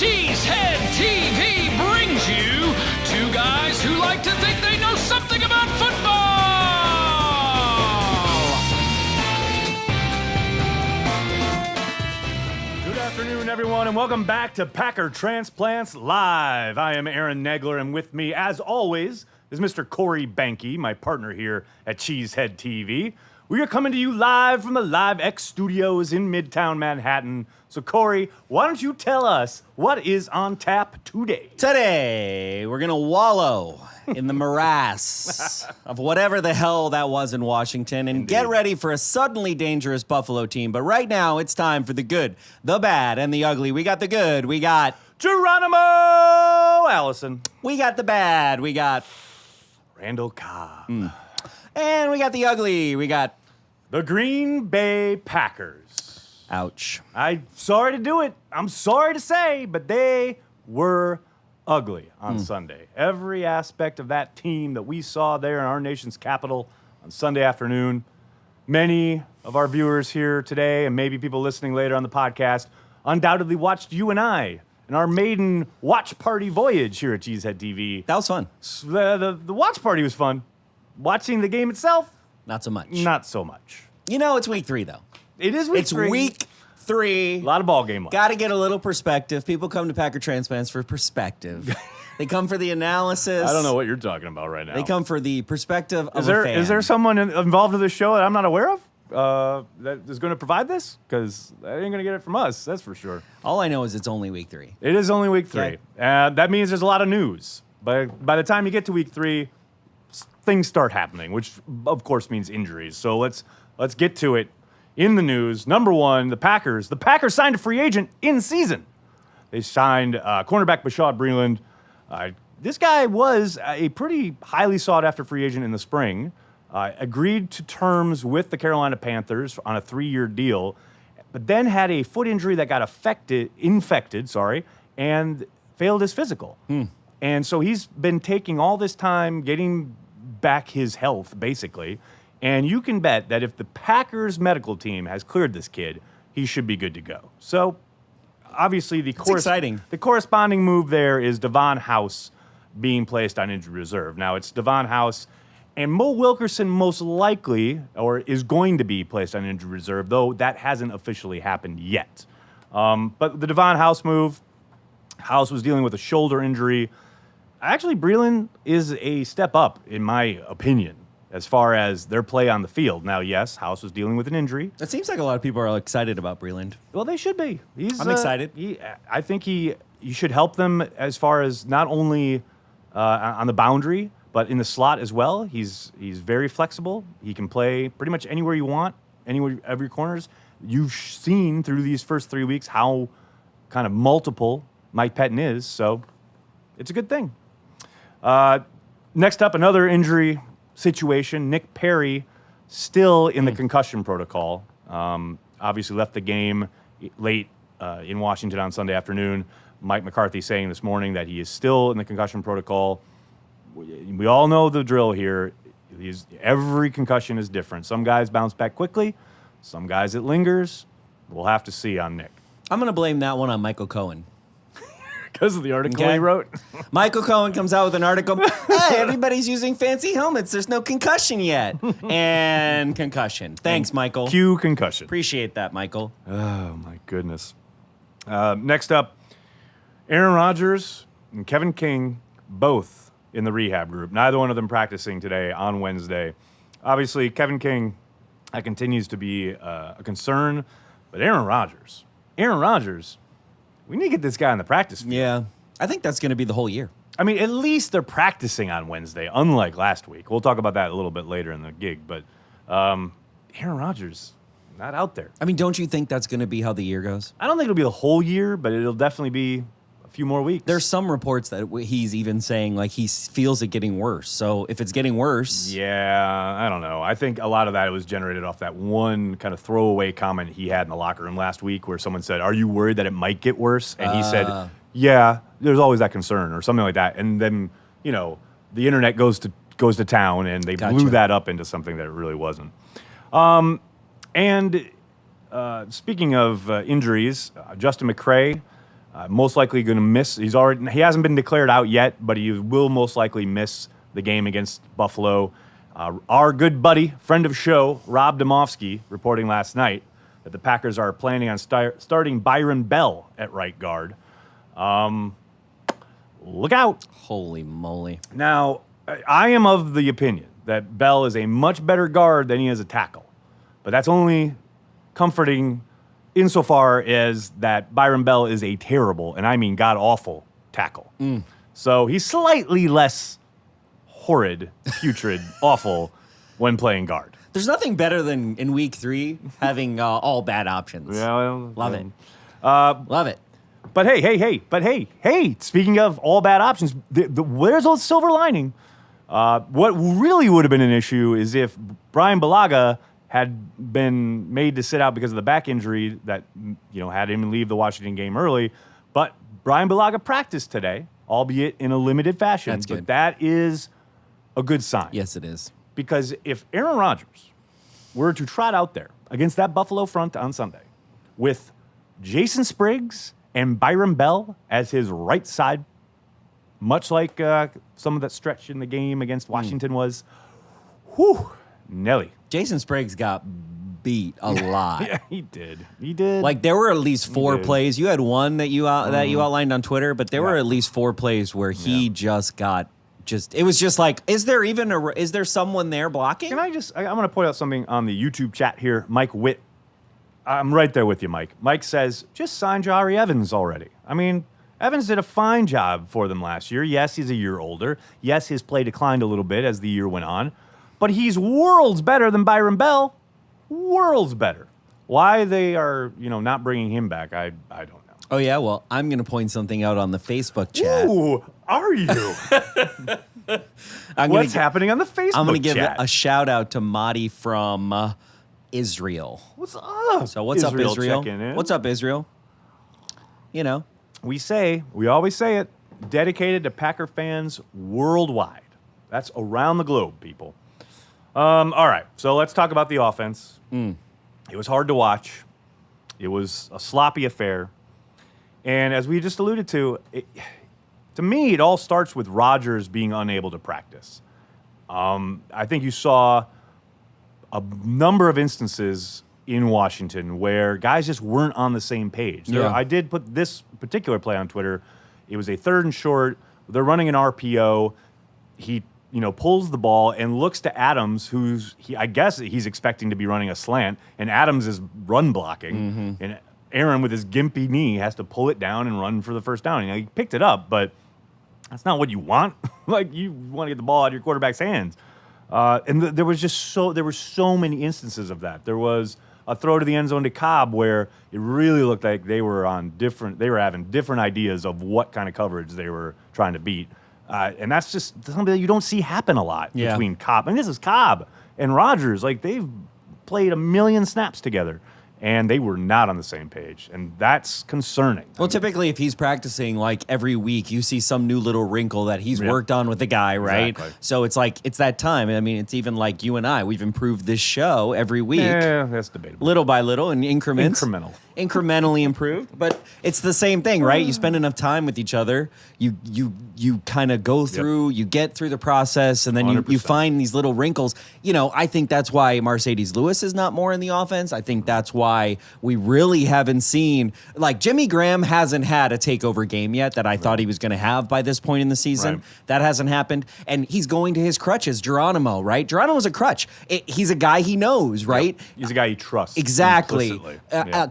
Cheesehead TV brings you two guys who like to think they know something about football. Good afternoon, everyone, and welcome back to Packer Transplants Live. I am Aaron Nagler, and with me, as always, is Mr. Corey Behnke, my partner here at Cheesehead TV. We are coming to you live from the Live X Studios in Midtown Manhattan. So, Corey, why don't you tell us what is on tap today? Today, we're going to wallow in the morass of whatever the hell that was in Washington and get ready for a suddenly dangerous Buffalo team. But right now, it's time for the good, the bad, and the ugly. We got the good. We got Geronimo Allison. We got the bad. We got Randall Cobb. And we got the ugly. We got The Green Bay Packers. ouch. I'm sorry to do it. I'm sorry to say, but they were ugly on Sunday. Every aspect of that team that we saw there in our nation's capital on Sunday afternoon, many of our viewers here today and maybe people listening later on the podcast undoubtedly watched you and I in our maiden watch party voyage here at Cheesehead TV. That was fun. The watch party was fun. Watching the game itself, Not so much. not so much. You know, it's week 3, though. It is week It's 3. week 3. A lot of ball game left. Got to get a little perspective. People come to Packer Transplants for perspective. They come for the analysis. I don't know what you're talking about right now. They come for the perspective of a fan. Is there someone involved in this show that I'm not aware of that is going to provide this? Because I ain't going to get it from us, that's for sure. All I know is it's only week 3. It is only week 3. Okay. That means there's a lot of news. But by the time you get to week 3, things start happening, which of course means injuries. So let's get to it. In the news, number 1, the Packers signed a free agent in season. They signed cornerback Bashaud Breeland. This guy was a pretty highly sought after free agent in the spring. Agreed to terms with the Carolina Panthers on a 3-year deal, but then had a foot injury that got infected, and failed his physical. And so he's been taking all this time getting back his health, basically. And you can bet that if the Packers medical team has cleared this kid, he should be good to go. So, obviously, exciting. The corresponding move there is Devon House being placed on injured reserve. Now, it's Devon House and Mo Wilkerson most likely, or is going to be placed on injured reserve, though that hasn't officially happened yet. But the Devon House move, House was dealing with a shoulder injury. Actually, Breeland is a step up, in my opinion, as far as their play on the field. Now, yes, House was dealing with an injury. It seems like a lot of people are excited about Breeland. Well, they should be. I'm excited. I think you should help them as far as not only on the boundary, but in the slot as well. He's very flexible. He can play pretty much anywhere you want, every corners. You've seen through these first 3 weeks how kind of multiple Mike Pettin is, so it's a good thing. Next up, another injury situation. Nick Perry still in the concussion protocol. Obviously left the game late in Washington on Sunday afternoon. Mike McCarthy saying this morning that he is still in the concussion protocol. We all know the drill here. Every concussion is different. Some guys bounce back quickly. Some guys it lingers. We'll have to see on Nick. I'm going to blame that one on Michael Cohen. Because of the article Okay. he wrote? Michael Cohen comes out with an article. Hey, everybody's using fancy helmets. There's no concussion yet. And concussion. Thanks, Michael. Cue concussion. Appreciate that, Michael. Oh, my goodness. Next up, Aaron Rodgers and Kevin King, both in the rehab group. Neither one of them practicing today on Wednesday. Obviously, Kevin King, that continues to be a concern. But Aaron Rodgers, we need to get this guy on the practice field. Yeah. I think that's going to be the whole year. I mean, at least they're practicing on Wednesday, unlike last week. We'll talk about that a little bit later in the gig. But Aaron Rodgers, not out there. I mean, don't you think that's going to be how the year goes? I don't think it'll be the whole year, but it'll definitely be a few more weeks. There's some reports that he's even saying, like, he feels it getting worse. So if it's getting worse... Yeah, I don't know. I think a lot of that was generated off that one kind of throwaway comment he had in the locker room last week where someone said, "Are you worried that it might get worse?" And he said, "Yeah, there's always that concern," or something like that. And then, the internet goes to town, and they blew that up into something that it really wasn't. And speaking of injuries, Justin McCray Most likely going to miss. He hasn't been declared out yet, but he will most likely miss the game against Buffalo. Our good buddy, friend of show, Rob Domofsky, reporting last night that the Packers are planning on starting Byron Bell at right guard. Look out. Holy moly. Now, I am of the opinion that Bell is a much better guard than he is a tackle. But that's only comforting insofar as that Byron Bell is a terrible, and I mean god-awful, tackle. So he's slightly less horrid, putrid, awful when playing guard. There's nothing better than in week 3 having all bad options. Yeah, well, Love it. Love it. But hey, speaking of all bad options, where's the silver lining? What really would have been an issue is if Brian Bulaga had been made to sit out because of the back injury that had him leave the Washington game early. But Brian Bulaga practiced today, albeit in a limited fashion. That's good. But that is a good sign. Yes, it is. Because if Aaron Rodgers were to trot out there against that Buffalo front on Sunday with Jason Spriggs and Byron Bell as his right side, much like some of that stretch in the game against Washington was, whew, Nelly. Jason Spriggs got beat a lot. Yeah, he did. He did. Like there were at least 4 did. plays. You had one that you outlined on Twitter, but there were at least 4 plays where he just got it was just like, is there someone there blocking? Can I I'm going to point out something on the YouTube chat here. Mike Witt. I'm right there with you, Mike. Mike says, just sign Jari Evans already. I mean, Evans did a fine job for them last year. Yes, he's a year older. Yes, his play declined a little bit as the year went on. But he's worlds better than Byron Bell. Worlds better. Why they are, not bringing him back, I don't know. Oh, yeah? Well, I'm going to point something out on the Facebook chat. Ooh, are you? What's happening on the Facebook chat? I'm going to give a shout-out to Madi from Israel. What's up? So what's up, Israel? Checking in. What's up, Israel? We always say it, dedicated to Packer fans worldwide. That's around the globe, people. All right, so let's talk about the offense. It was hard to watch. It was a sloppy affair. And as we just alluded to, to me, it all starts with Rodgers being unable to practice. I think you saw a number of instances in Washington where guys just weren't on the same page. I did put this particular play on Twitter. It was a 3rd and short. They're running an RPO. He pulls the ball and looks to Adams, I guess he's expecting to be running a slant, and Adams is run blocking. And Aaron, with his gimpy knee, has to pull it down and run for the first down. He picked it up, but that's not what you want. Like, you want to get the ball out of your quarterback's hands. And there were so many instances of that. There was a throw to the end zone to Cobb where it really looked like they were having different ideas of what kind of coverage they were trying to beat. And that's just something that you don't see happen a lot between Cobb. And this is Cobb and Rodgers. Like, they've played a million snaps together, and they were not on the same page. And that's concerning. Well, typically, if he's practicing like every week, you see some new little wrinkle that he's worked on with the guy, right? Exactly. So it's like, it's that time. I mean, it's even like you and I. We've improved this show every week. Yeah, that's debatable. Little by little in increments. Incrementally improved. But it's the same thing, right? You spend enough time with each other. You kind of go through, you get through the process, and then you find these little wrinkles. I think that's why Mercedes Lewis is not more in the offense. I think that's why we really haven't seen, like, Jimmy Graham hasn't had a takeover game yet that I thought he was going to have by this point in the season. Right. That hasn't happened. And he's going to his crutches, Geronimo, right? Geronimo's a crutch. He's a guy he knows, right? Yep. He's a guy he trusts. Exactly.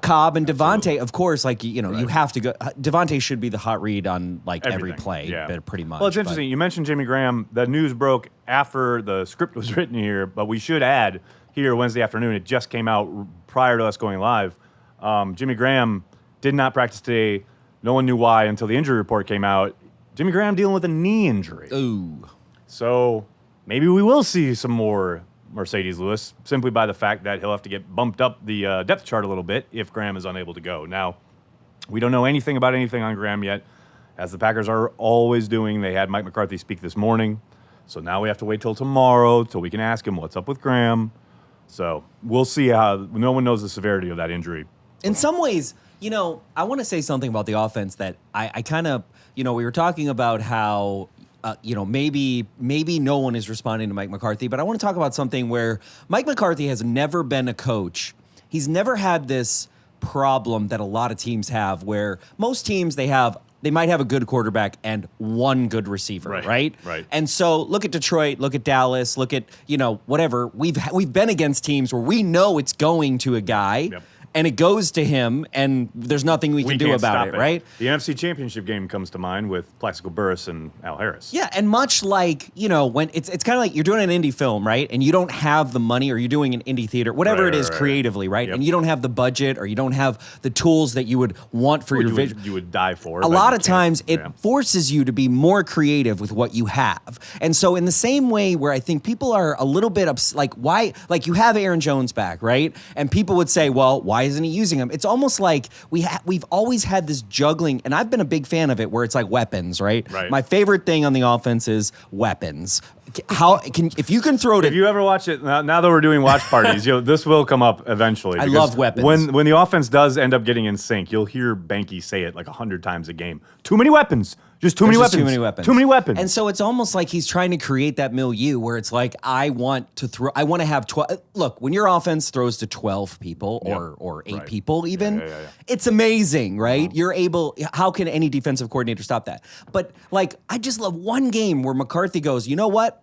Cobb and Devontae, of course, like, you have to go. Devontae should be the hot read on, like, every play, pretty much. Well, it's interesting. You mentioned Jimmy Graham. The news broke after the script was written here, but we should add here Wednesday afternoon. It just came out prior to us going live. Jimmy Graham did not practice today. No one knew why until the injury report came out. Jimmy Graham dealing with a knee injury. Ooh. So maybe we will see some more Mercedes Lewis simply by the fact that he'll have to get bumped up the depth chart a little bit if Graham is unable to go. Now, we don't know anything about anything on Graham yet, as the Packers are always doing. They had Mike McCarthy speak this morning. So now we have to wait till tomorrow till we can ask him what's up with Graham. So we'll see how. No one knows the severity of that injury. In some ways, I want to say something about the offense that I kind of, we were talking about how, maybe no one is responding to Mike McCarthy, but I want to talk about something where Mike McCarthy has never been a coach. He's never had this problem that a lot of teams have, where most teams they might have a good quarterback and one good receiver, right? Right. And so look at Detroit, look at Dallas, look at, whatever. We've been against teams where we know it's going to a guy. Yep. And it goes to him, and there's nothing we can do can't about stop it, right? The NFC Championship game comes to mind with Plaxico Burress and Al Harris. Yeah, and much like, when it's kind of like you're doing an indie film, right? And you don't have the money, or you're doing an indie theater, whatever it is creatively, right? Yep. And you don't have the budget, or you don't have the tools that you would want for your vision. You would die for. A lot of times it forces you to be more creative with what you have. And so in the same way where I think people are a little bit why, like you have Aaron Jones back, right? And people would say, well, why isn't he using him? It's almost like we've always had this juggling, and I've been a big fan of it, where it's like weapons, right? Right. My favorite thing on the offense is weapons. If you can throw it. If you ever watch it, now that we're doing watch parties, this will come up eventually. I love weapons. When the offense does end up getting in sync, you'll hear Behnke say it like 100 times a game. Too many weapons. Just too many weapons. Too many weapons. Too many weapons. And so it's almost like he's trying to create that milieu where it's like, I want to have 12. Look, when your offense throws to 12 people or 8 people even, it's amazing, right? You're able, how can any defensive coordinator stop that? But I just love one game where McCarthy goes, you know what?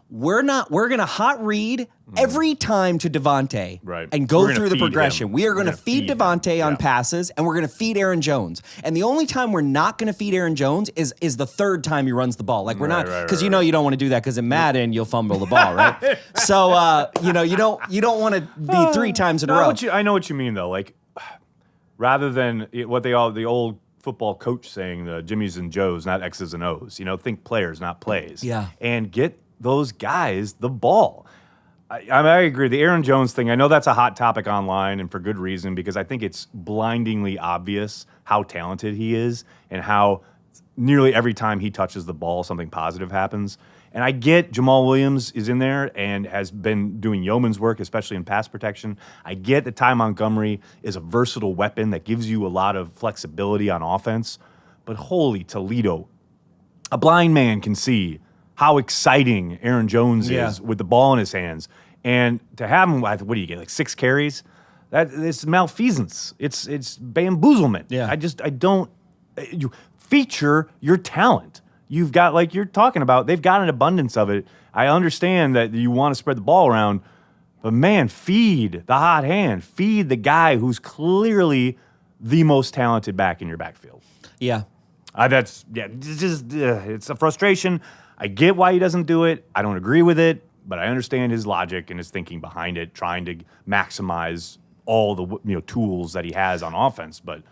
We're going to hot read every time to Devontae and go through the progression. We are going to feed Devontae on passes, and we're going to feed Aaron Jones. And the only time we're not going to feed Aaron Jones is the third time he runs the ball. We're not, because you don't want to do that, because in Madden you'll fumble the ball, right? So you don't want to be 3 times in a row. I know what you mean though. Rather than what the old football coach saying, the Jimmies and Joes, not X's and O's. Think players, not plays. Yeah. And get those guys the ball. I agree. The Aaron Jones thing, I know that's a hot topic online, and for good reason, because I think it's blindingly obvious how talented he is and how nearly every time he touches the ball, something positive happens. And I get Jamal Williams is in there and has been doing yeoman's work, especially in pass protection. I get that Ty Montgomery is a versatile weapon that gives you a lot of flexibility on offense. But holy Toledo, a blind man can see how exciting Aaron Jones is with the ball in his hands. And to have him, what do you get, 6 carries? It's malfeasance. It's bamboozlement. Yeah. I don't, you feature your talent. You've got, like you're talking about, they've got an abundance of it. I understand that you want to spread the ball around, but man, feed the hot hand. Feed the guy who's clearly the most talented back in your backfield. Yeah. It's a frustration. I get why he doesn't do it. I don't agree with it, but I understand his logic and his thinking behind it, trying to maximize all the tools that he has on offense. But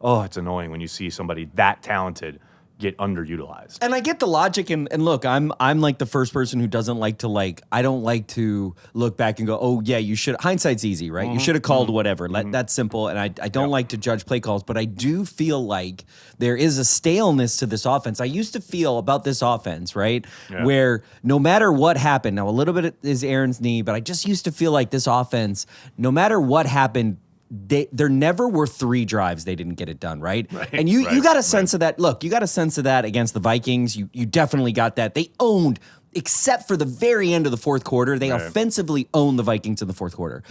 it's annoying when you see somebody that talented get underutilized. And I get the logic, and look, I'm like the first person who doesn't like to I don't like to look back and go, oh yeah, you should. Hindsight's easy, right? You should have called whatever. That's simple. And I don't like to judge play calls, but I do feel like there is a staleness to this offense. I used to feel about this offense, right? Yeah. Where no matter what happened, now a little bit is Aaron's knee, but I just used to feel like this offense, no matter what happened, there never were 3 drives they didn't get it done, right? And you got a sense of that. Look, you got a sense of that against the Vikings. You definitely got that. They owned, except for the very end of the fourth quarter, they offensively owned the Vikings in the fourth quarter.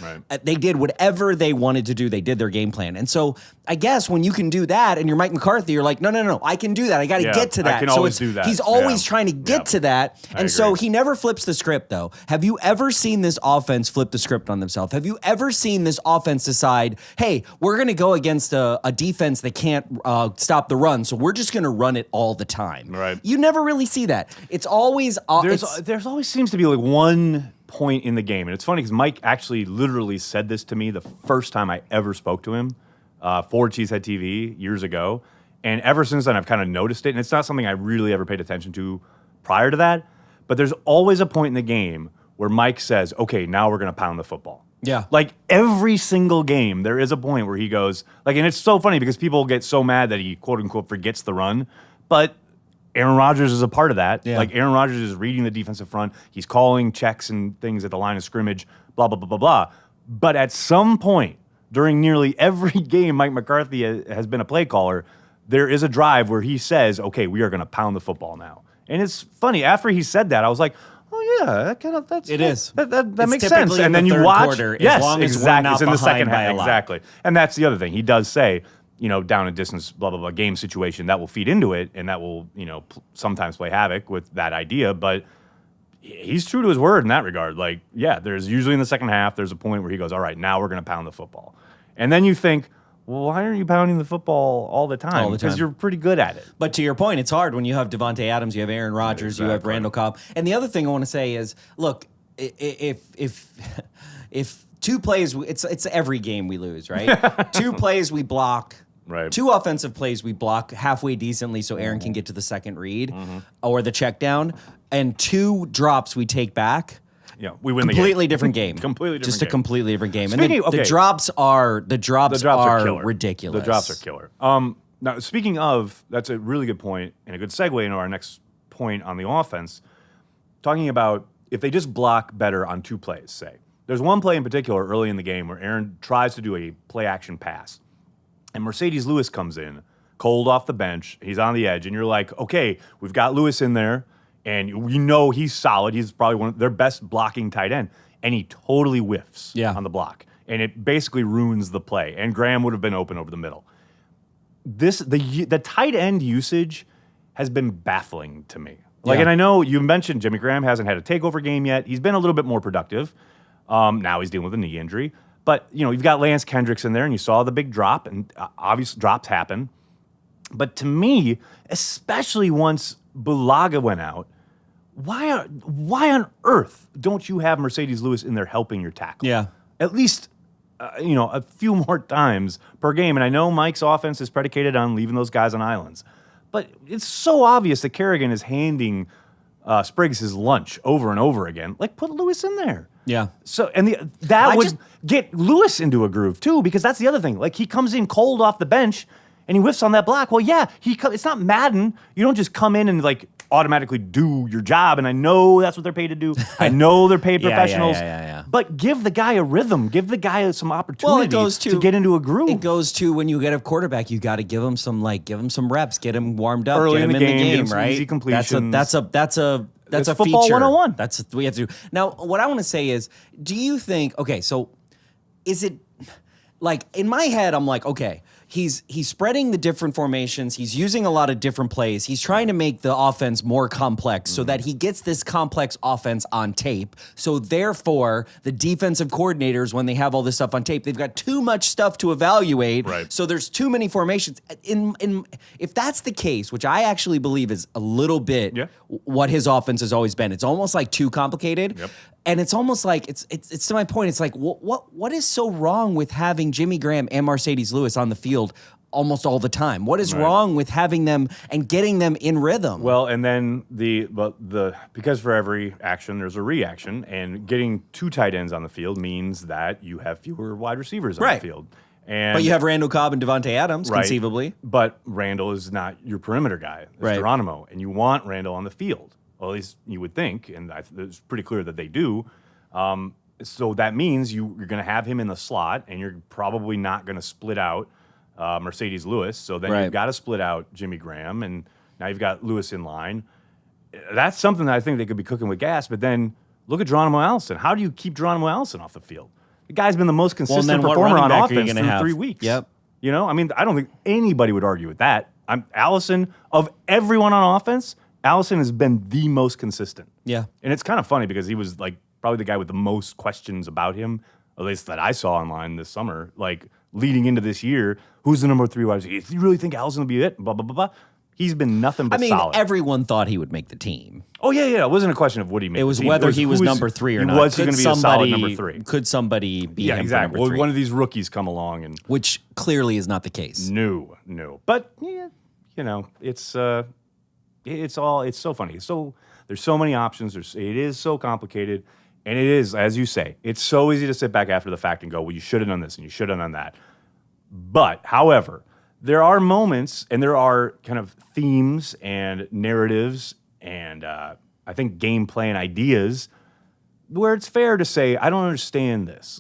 They did whatever they wanted to do. They did their game plan. And so I guess when you can do that and you're Mike McCarthy, you're like, no, I can do that. I got to get to that. I can always do that. He's always trying to get to that. And so he never flips the script, though. Have you ever seen this offense flip the script on themselves? Have you ever seen this offense decide, hey, we're going to go against a defense that can't stop the run, so we're just going to run it all the time? Right. You never really see that. It's always... There's always seems to be one point in the game, and it's funny because Mike actually literally said this to me the first time I ever spoke to him for Cheesehead TV years ago, and ever since then I've kind of noticed it, and it's not something I really ever paid attention to prior to that, but there's always a point in the game where Mike says, okay, now we're going to pound the football. Yeah. Every single game, there is a point where he goes, and it's so funny because people get so mad that he quote unquote forgets the run, but Aaron Rodgers is a part of that. Yeah. Aaron Rodgers is reading the defensive front. He's calling checks and things at the line of scrimmage, blah, blah, blah, blah, blah. But at some point, during nearly every game Mike McCarthy has been a play caller, there is a drive where he says, okay, we are going to pound the football now. And it's funny, after he said that, I was like, oh yeah, that makes sense. And then you watch, quarter, yes, as long as exactly, we're not it's in the second behind by half, a lot. exactly. And that's the other thing. He does say, down and distance, blah blah blah, game situation that will feed into it, and that will, sometimes play havoc with that idea. But he's true to his word in that regard. Like, yeah, there's usually in the second half, there's a point where he goes, all right, now we're going to pound the football, and then you think, well, why aren't you pounding the football all the time? Because you're pretty good at it. But to your point, it's hard when you have Devontae Adams, you have Aaron Rodgers, you have Randall Cobb. And the other thing I want to say is, look, if two plays, it's every game we lose, right? Two plays we block. Right. Two offensive plays we block halfway decently so Aaron can get to the second read or the check down. And two drops we take back. Yeah, we win completely different game. Completely different Just game. a completely different game. Speaking, and the drops are killer. ridiculous. The drops are killer. Now, speaking of, that's a really good point and a good segue into our next point on the offense. Talking about if they just block better on two plays, say. There's one play in particular early in the game where Aaron tries to do a play-action pass. And Mercedes Lewis comes in, cold off the bench. He's on the edge. And you're like, okay, we've got Lewis in there. And we know he's solid. He's probably one of their best blocking tight end. And he totally whiffs on the block. And it basically ruins the play. And Graham would have been open over the middle. The tight end usage has been baffling to me. And I know you mentioned Jimmy Graham hasn't had a takeover game yet. He's been a little bit more productive. Now he's dealing with a knee injury. But, you've got Lance Kendricks in there, and you saw the big drop, and obvious drops happen. But to me, especially once Bulaga went out, why on earth don't you have Mercedes Lewis in there helping your tackle? Yeah. At least, a few more times per game. And I know Mike's offense is predicated on leaving those guys on islands. But it's so obvious that Kerrigan is handing Spriggs his lunch over and over again. Like, put Lewis in there. Yeah. So, and that would get Lewis into a groove, too, because that's the other thing. Like, he comes in cold off the bench, and he whiffs on that block. Well, yeah, it's not Madden. You don't just come in and, automatically do your job, and I know that's what they're paid to do. I know they're paid professionals. Yeah. But give the guy a rhythm. Give the guy some opportunity to get into a groove. It goes to when you get a quarterback, you got to give him some reps, get him warmed up, Early get him in the game, right? Easy completions. That's a It's feature. football 101. That's what we have to do. Now, what I want to say is, do you think? Okay, so is it in my head? I'm like, okay. He's spreading the different formations. He's using a lot of different plays. He's trying to make the offense more complex so that he gets this complex offense on tape. So therefore, the defensive coordinators, when they have all this stuff on tape, they've got too much stuff to evaluate. Right. So there's too many formations. If that's the case, which I actually believe is a little bit what his offense has always been, it's almost like too complicated. Yep. And it's almost like it's to my point. It's like what is so wrong with having Jimmy Graham and Mercedes Lewis on the field almost all the time? What is wrong with having them and getting them in rhythm? Well, and then because for every action there's a reaction, and getting two tight ends on the field means that you have fewer wide receivers on the field. But you have Randall Cobb and Devontae Adams, conceivably. But Randall is not your perimeter guy. It's Geronimo, and you want Randall on the field. Well, at least you would think, and it's pretty clear that they do. So that means you're going to have him in the slot, and you're probably not going to split out Mercedes Lewis. So then you've got to split out Jimmy Graham, and now you've got Lewis in line. That's something that I think they could be cooking with gas. But then look at Geronimo Allison. How do you keep Geronimo Allison off the field? The guy's been the most consistent performer on offense through 3 weeks. Yep. I mean, I don't think anybody would argue with that. Allison, of everyone on offense, Allison has been the most consistent. Yeah. And it's kind of funny because he was probably the guy with the most questions about him, at least that I saw online this summer, leading into this year. Who's the number 3 wide receiver? Do you really think Allison will be it? Blah, blah, blah, blah. He's been nothing but solid. Everyone thought he would make the team. Oh, yeah. It wasn't a question of would he make the team. It was whether he was number 3 or not. Was he going to be a solid number 3? Could somebody be him exactly. for number 3? One of these rookies come along and... Which clearly is not the case. No. But, it's so funny. So there's so many options. It is so complicated. And it is, as you say, it's so easy to sit back after the fact and go, well, you should have done this and you should have done that. But, however, there are moments and there are kind of themes and narratives and I think gameplay and ideas where it's fair to say, I don't understand this.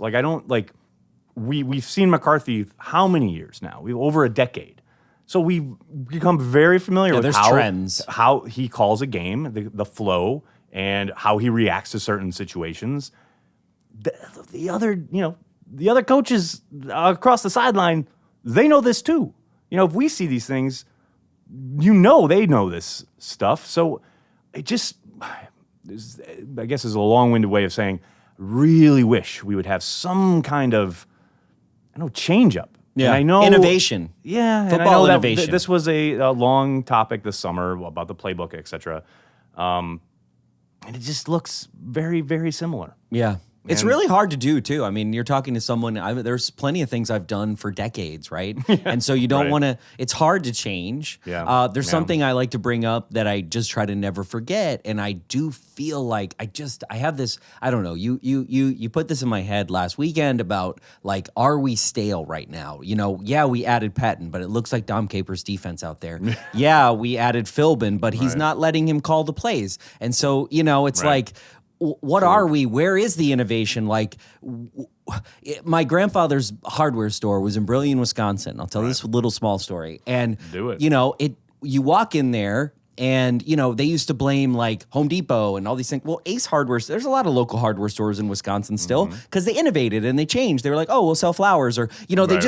we've seen McCarthy how many years now? Over a decade. So we've become very familiar with how he calls a game, the flow, and how he reacts to certain situations. The other coaches across the sideline, they know this too. If we see these things, they know this stuff. So it just, I guess, is a long-winded way of saying, really wish we would have some kind of, change up. Yeah, and I know innovation. Yeah, football and I know innovation. This was a long topic this summer about the playbook, etc. And it just looks very, very similar. Yeah. It's really hard to do, too. I mean, you're talking to someone, there's plenty of things I've done for decades, right? And so you don't want to, it's hard to change. Yeah. There's something I like to bring up that I just try to never forget. And I do feel like I have this, I don't know, you put this in my head last weekend about, like, are we stale right now? Yeah, we added Patton, but it looks like Dom Capers' defense out there. Yeah, we added Philbin, but he's not letting him call the plays. And so, it's like, what are we? Where is the innovation? Like, my grandfather's hardware store was in Brillion, Wisconsin. I'll tell this little small story. And, do it. You walk in there, and, they used to blame, like, Home Depot and all these things. Well, Ace Hardware, there's a lot of local hardware stores in Wisconsin still, because they innovated and they changed. They were like, oh, we'll sell flowers, or, they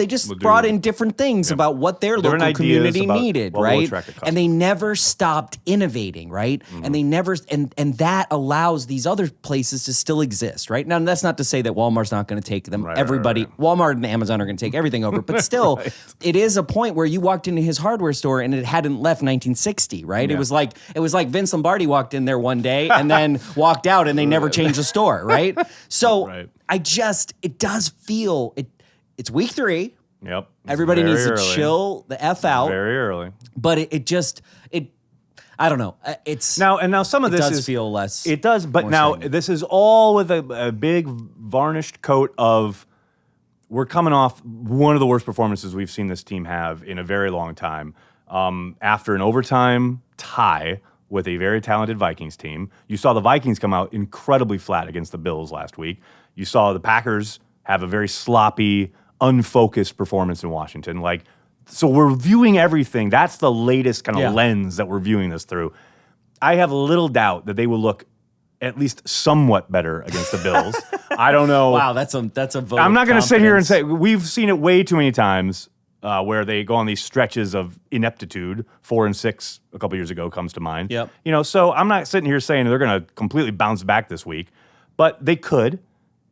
just brought in different things about what their local community needed, right? And they never stopped innovating, right? And they never, and that allows these other places to still exist, right? Now, that's not to say that Walmart's not going to take them. Everybody, Walmart and Amazon are going to take everything over, but still, it is a point where you walked into his hardware store and it hadn't left 1960. Right? Yeah. It was like Vince Lombardi walked in there one day and then walked out and they never changed the store, right? So it does feel it's week 3. Yep. Everybody needs to chill the F out. Very early. But I don't know. Now some of this does feel less. It does, but now this is all with a big varnished coat of, we're coming off one of the worst performances we've seen this team have in a very long time. After an overtime tie with a very talented Vikings team. You saw the Vikings come out incredibly flat against the Bills last week. You saw the Packers have a very sloppy, unfocused performance in Washington. So we're viewing everything. That's the latest kind of lens that we're viewing this through. I have little doubt that they will look at least somewhat better against the Bills. I don't know. Wow, that's a vote. I'm not going to sit here and say, we've seen it way too many times. Where they go on these stretches of ineptitude. 4-6 a couple years ago comes to mind. Yep. So I'm not sitting here saying they're going to completely bounce back this week, but they could.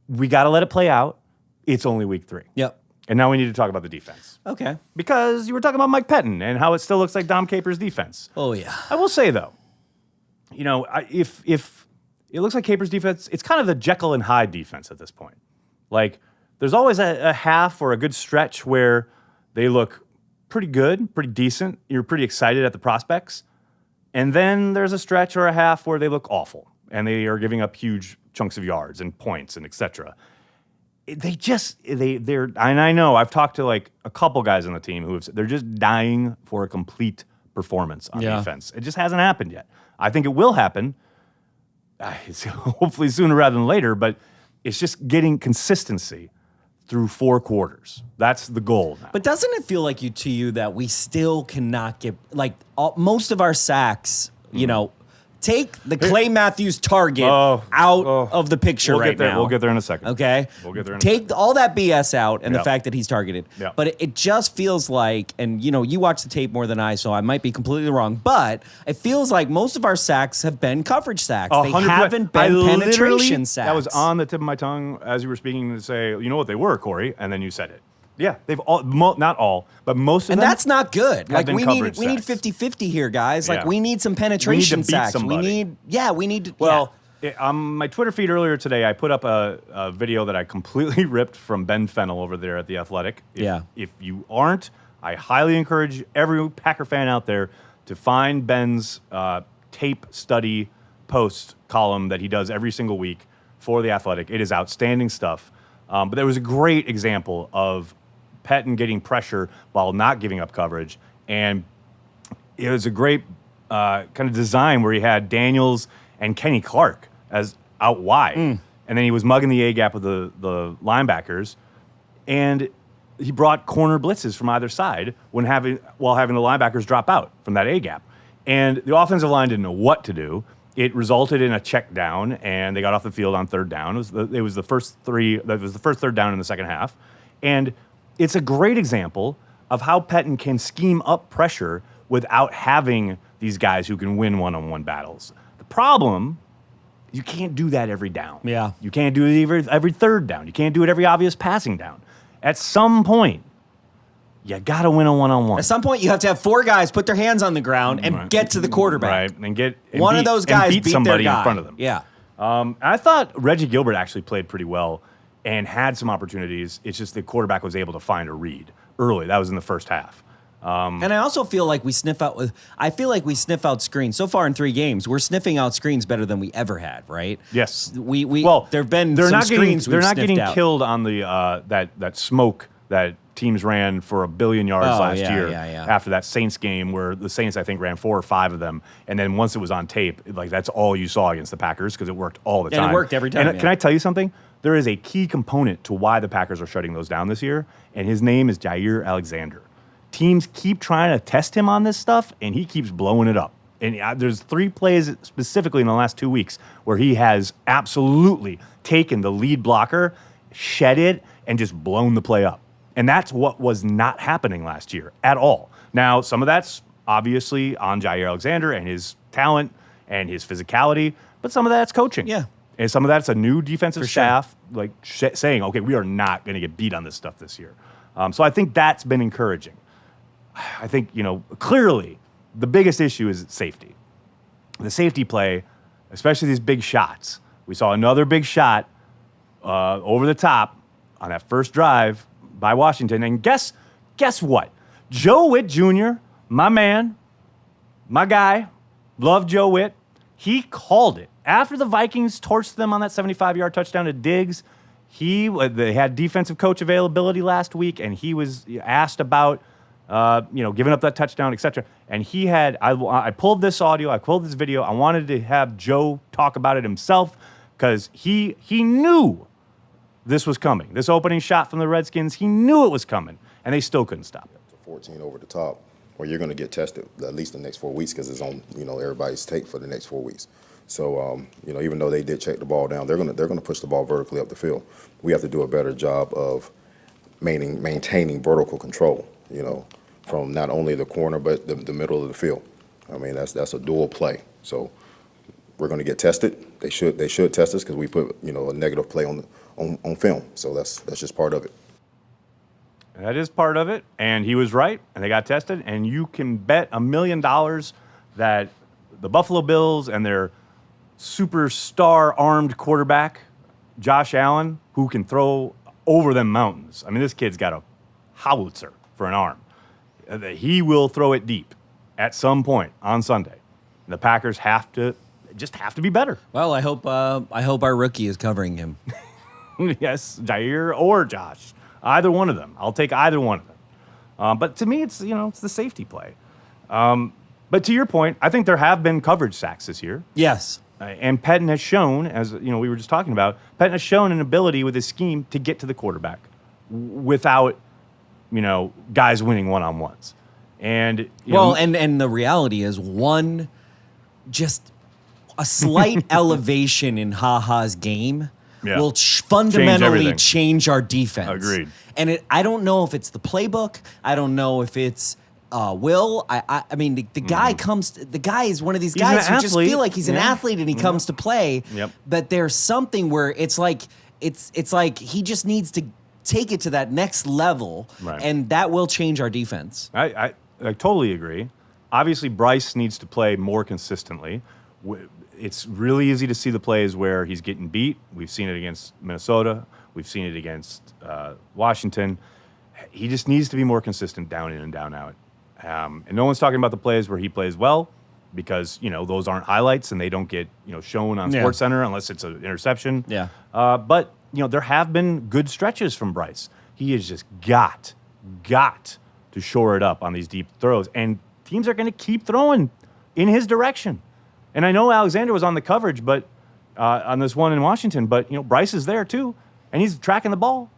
We got to let it play out. It's only week 3. Yep. And now we need to talk about the defense. Okay. Because you were talking about Mike Pettin and how it still looks like Dom Capers' defense. Oh, yeah. I will say, though, if it looks like Capers' defense, it's kind of the Jekyll and Hyde defense at this point. There's always a half or a good stretch where they look pretty good, pretty decent. You're pretty excited at the prospects. And then there's a stretch or a half where they look awful and they are giving up huge chunks of yards and points and et cetera. They're, and I know I've talked to a couple guys on the team they're just dying for a complete performance on defense. It just hasn't happened yet. I think it will happen, hopefully sooner rather than later, but it's just getting consistency through 4 quarters. That's the goal now. But doesn't it feel like to you that we still cannot get, most of our sacks, take the Clay Matthews target out of the picture now. We'll get there in a second. Okay? We'll get there in a second. second. All that BS out and the fact that he's targeted. Yep. But it just feels like, and you watch the tape more than I, so I might be completely wrong, but it feels like most of our sacks have been coverage sacks. They haven't been penetration sacks. That was on the tip of my tongue as you were speaking to say, you know what they were, Corey, and then you said it. Yeah, they've all, not all, but most of them. And that's not good. We need 50-50 here, guys. We need some penetration sacks. We need to. Well, on my Twitter feed earlier today, I put up a video that I completely ripped from Ben Fennell over there at The Athletic. If you aren't, I highly encourage every Packer fan out there to find Ben's tape study post column that he does every single week for The Athletic. It is outstanding stuff. But there was a great example of Pettin getting pressure while not giving up coverage. And it was a great kind of design where he had Daniels and Kenny Clark as out wide. And then he was mugging the A-gap of the linebackers. and he brought corner blitzes from either side while having the linebackers drop out from that A gap. And the offensive line didn't know what to do. It resulted in a check down, and they got off the field on third down. It was the first third down in the second half. And it's a great example of how Pettine can scheme up pressure without having these guys who can win one-on-one battles. The problem, you can't do that every down. Yeah. You can't do it every third down. You can't do it every obvious passing down. At some point, you got to win a one-on-one. At some point, you have to have 4 guys put their hands on the ground and get to the quarterback. Right, and one of those guys beat beat somebody their guy. in front of them. Yeah. I thought Reggie Gilbert actually played pretty well and had some opportunities. It's just the quarterback was able to find a read early. That was in the first half. And I also feel like we sniff out screens. So far in 3 games, we're sniffing out screens better than we ever had, right? Yes. There've been some screens they're not getting out. killed on the that smoke that teams ran for 1 billion yards last year after that Saints game where the Saints, I think, ran 4 or 5 of them. And then once it was on tape, like that's all you saw against the Packers because it worked all the time. And it worked every time. And can I tell you something? There is a key component to why the Packers are shutting those down this year, and his name is Jair Alexander. Teams keep trying to test him on this stuff, and he keeps blowing it up. And there's 3 plays specifically in the last 2 weeks where he has absolutely taken the lead blocker, shed it, and just blown the play up. And that's what was not happening last year at all. Now, some of that's obviously on Jair Alexander and his talent and his physicality, but some of that's coaching. Yeah. And some of that's a new defensive For sure. staff saying, okay, we are not going to get beat on this stuff this year. So I think that's been encouraging. I think, clearly the biggest issue is safety. The safety play, especially these big shots. We saw another big shot over the top on that first drive by Washington. And guess what? Joe Witt Jr., my man, my guy, love Joe Witt. He called it. After the Vikings torched them on that 75-yard touchdown to Diggs, they had defensive coach availability last week, and he was asked about giving up that touchdown, etc. And he had, I pulled this audio, I pulled this video. I wanted to have Joe talk about it himself because he knew this was coming. This opening shot from the Redskins, he knew it was coming, and they still couldn't stop it. 14 over the top, where you're going to get tested at least the next 4 weeks because it's on, everybody's tape for the next 4 weeks. So, even though they did check the ball down, they're going to push the ball vertically up the field. We have to do a better job of maintaining vertical control, from not only the corner but the middle of the field. I mean, that's a dual play. So we're going to get tested. They should test us because we put a negative play on film. So that's just part of it. That is part of it, and he was right, and they got tested, and you can bet $1 million that the Buffalo Bills and their superstar armed quarterback, Josh Allen, who can throw over them mountains. I mean, this kid's got a howitzer for an arm. He will throw it deep at some point on Sunday. The Packers have to be better. Well, I hope our rookie is covering him. Yes, Jair or Josh. Either one of them. I'll take either one of them. But to me, it's the safety play. But to your point, I think there have been coverage sacks this year. Yes. And Pettine has shown, as we were just talking about, Pettine has shown an ability with his scheme to get to the quarterback without, guys winning one-on-ones. And and the reality is just a slight elevation in HaHa's game will fundamentally change our defense. Agreed. And I don't know if it's the playbook. I don't know if it's Will. I mean, the guy the guy is one of these guys who just feel like he's an athlete and he comes to play. Yep. But there's something where it's like he just needs to take it to that next level, and that will change our defense. I totally agree. Obviously, Bryce needs to play more consistently. It's really easy to see the plays where he's getting beat. We've seen it against Minnesota. We've seen it against Washington. He just needs to be more consistent down in and down out. And no one's talking about the plays where he plays well because, those aren't highlights and they don't get, shown on SportsCenter unless it's an interception. Yeah. But, there have been good stretches from Bryce. He has just got to shore it up on these deep throws. And teams are going to keep throwing in his direction. And I know Alexander was on the coverage, but on this one in Washington, but Bryce is there too, and he's tracking the ball.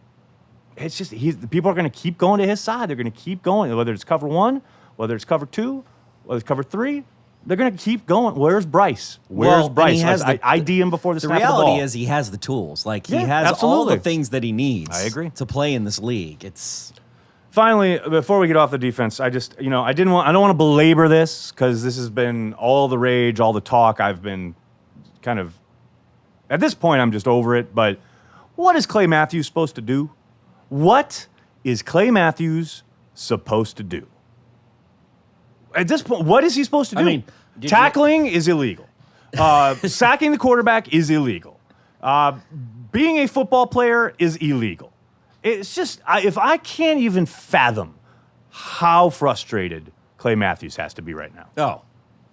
it's just people are going to keep going to his side. They're going to keep going, whether it's cover 1, whether it's cover 2, whether it's cover 3. They're going to keep going. Where's Bryce? Where's Bryce? I ID him before the snap of the ball. The reality is he has the tools. Like, he has absolutely. all the things that he needs. I agree. To play in this league. It's Finally, before we get off the defense, I just, I don't want to belabor this because this has been all the rage, all the talk. I've been kind of, at this point, I'm just over it. But what is Clay Matthews supposed to do? What is Clay Matthews supposed to do? At this point, what is he supposed to do? I mean, tackling is illegal. Sacking the quarterback is illegal. Being a football player is illegal. It's just, if I can't even fathom how frustrated Clay Matthews has to be right now. Oh.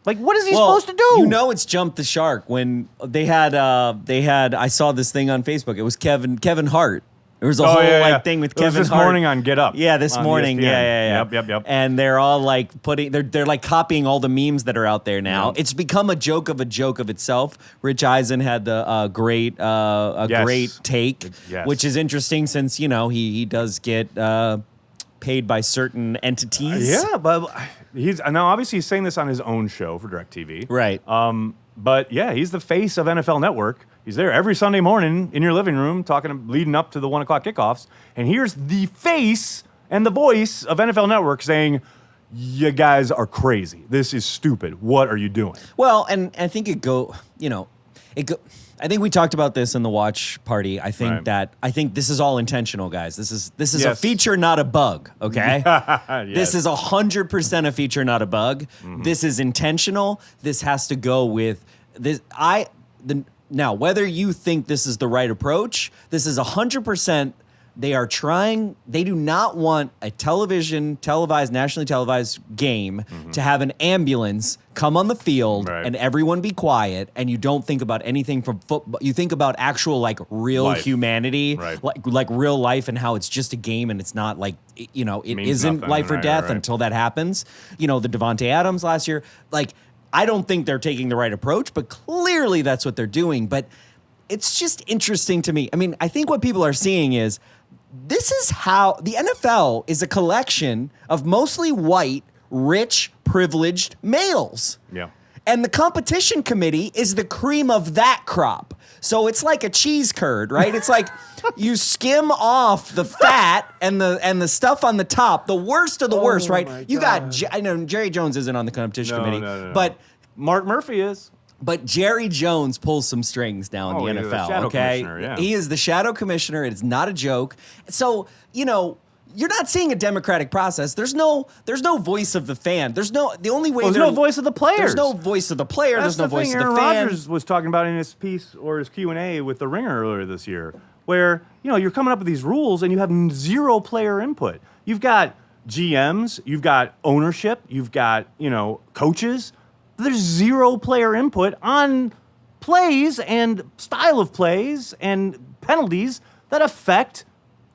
Like, what is he supposed to do? It's jumped the shark when they had, I saw this thing on Facebook. It was Kevin Hart. There was a whole thing with Kevin Hart. It was this morning on Get Up. Yeah, this morning. ESPN. Yeah. Yep. And they're all like they're like copying all the memes that are out there now. Yeah. It's become a joke of itself. Rich Eisen had the great take, Yes. which is interesting since, he does get paid by certain entities. Yeah, but now obviously he's saying this on his own show for DirecTV. Right. But yeah, he's the face of NFL Network. He's there every Sunday morning in your living room leading up to the 1 o'clock kickoffs. And here's the face and the voice of NFL Network saying, you guys are crazy. This is stupid. What are you doing? Well, and I think I think we talked about this in the watch party. I think this is all intentional, guys. This is a feature, not a bug. Okay, This is 100% a feature, not a bug. Mm-hmm. This is intentional. This has to go with this. Now, whether you think this is the right approach, this is 100%. They do not want a nationally televised game to have an ambulance come on the field and everyone be quiet and you don't think about anything from football. You think about actual, like, real life. Humanity, like real life, and how it's just a game and it's not like, it isn't life or death until that happens. The Devontae Adams last year, like, I don't think they're taking the right approach, but clearly that's what they're doing. But it's just interesting to me. I mean, I think what people are seeing is this is how the NFL is a collection of mostly white, rich, privileged males. Yeah. And the competition committee is the cream of that crop. So it's like a cheese curd, right? It's like you skim off the fat and the stuff on the top, the worst of the worst, right? You got, I know Jerry Jones isn't on the competition committee, no. but Mark Murphy is. But Jerry Jones pulls some strings now in the NFL, shadow okay? commissioner, yeah. He is the shadow commissioner. It's not a joke. So, you're not seeing a democratic process. There's no voice of the fan. There's no voice of the players. There's no voice of the player. That's There's no voice of the Aaron fan. Rodgers was talking about in his piece or his Q&A with The Ringer earlier this year, where, you're coming up with these rules and you have zero player input. You've got GMs, you've got ownership, you've got, coaches. There's zero player input on plays and style of plays and penalties that affect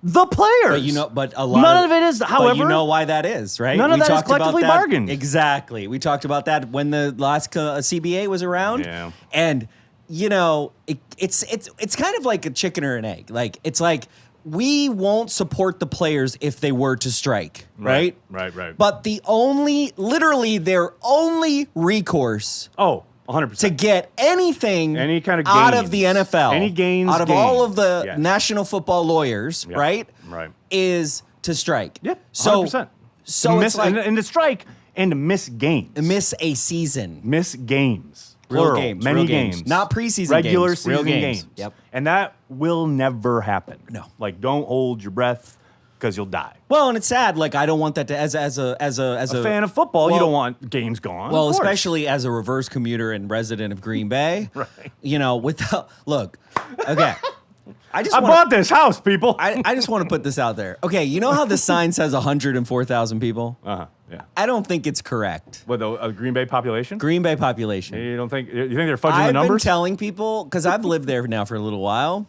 the players. But none of it is. However, but you know why that is, right? None of that is collectively bargained. Exactly. We talked about that when the last CBA was around. Yeah. And it's kind of like a chicken or an egg. Like, it's like, we won't support the players if they were to strike, right? Right. But literally their only recourse. 100%. To get anything any kind of out gains. of the NFL, any gains, out of all of the national football lawyers, Yep. right? Right. Is to strike. Yep. 100%. So miss, it's like and to strike and to miss games. Miss a season. Miss games. Real Plural. games. Many real games. Not preseason Regular games. season real games. Yep. And that will never happen. No. Like, don't hold your breath because you'll die. Well, and it's sad. Like, I don't want that to as a fan of football, you well, don't want games gone. Well, of course. especially as a reverse commuter and resident of Green Bay. Right. Without look. Okay. I bought this house, people. I just want to put this out there. Okay, you know how the sign says 104,000 people? Yeah. I don't think it's correct. What, the Green Bay population? Green Bay population. You think they're fudging I've the numbers? been telling people, because I've lived there now for a little while,